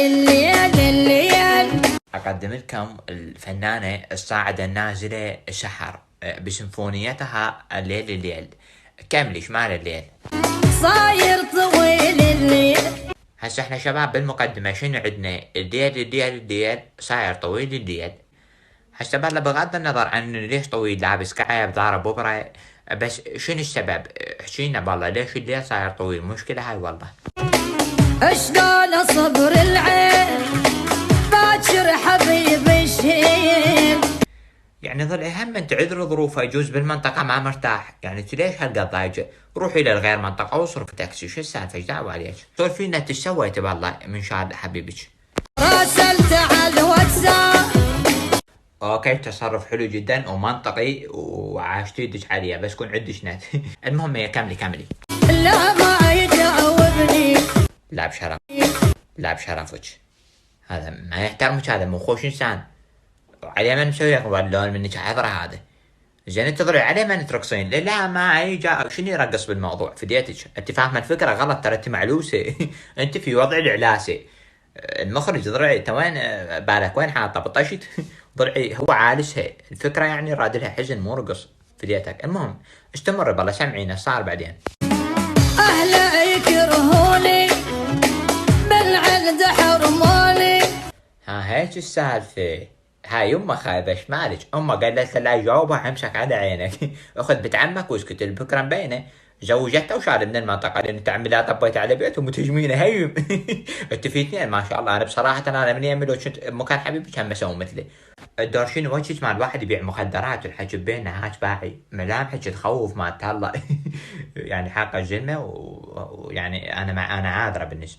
الليل الليل. أقدم لكم الفنانة الصاعدة النازلة سحر بسيمفونيتها الليل الليل. كملي شمال الليل صاير طويل الليل. هسه احنا شباب بالمقدمة شنو عندنا؟ الليل الليل الليل صاير طويل الليل. هسه بالله بغض النظر عن ليش طويل لابس كعب ضارب ببرة، بس شنو السبب؟ احكينا بالله ليش الليل صاير طويل؟ مشكلة هاي والله. اشلون اصبر العين باكر حبيبي شهيل. يعني ضلعي هم انت عذر ظروفه يجوز بالمنطقة ما مرتاح، يعني انت ليش هالقد ضايجة؟ روحي للغير منطقة واصرف تاكسي، شو السالفة؟ ايش دعوة عليك؟ سولفي لنا ايش سويتي بالله من شاد حبيبك؟ راسلت على الواتساب. اوكي تصرف حلو جدا ومنطقي وعاشتي دش عليها، بس كون عندش نت. المهم يا كملي. لا ما يجاوبني. لا بشرف، لا بشرفك، هذا ما يحترمك، هذا مو خوش انسان. عليه من مسوي اللون منك حضره هذا. زين تضري عليه من ترقصين؟ لا ما يجا شنو يرقص بالموضوع؟ فديتك انت فاهمه الفكره غلط، ترى انت معلوسه. انت في وضع العلاسه. المخرج ضرعي انت وين بالك؟ وين حاطه بطشت؟ ضرعي هو عالسها الفكره، يعني راد لها حزن مو رقص فديتك. المهم استمر بالله سمعينا صار بعدين. اهلا يكرهوني بالعقد حرموني. ها هيك السالفه. هاي يمه خايبه شمالك، امه قالت له لا يجاوبها امسك على عينك. اخذ بنت عمك واسكت، الفكره مبينه. زوجته وشال من المنطقه لان انت عمي لا طبيت على بيته ومتهجمينه هيم. انت في اثنين ما شاء الله. انا بصراحه انا من يمي لو كنت مكان حبيبي كان مسوي مثلي. الدور شنو وجهك مال واحد يبيع مخدرات والحكي بيننا هاك باعي ملامحك تخوف ما تطلع. يعني حاقه الجلمه ويعني انا عاذره بالنسبه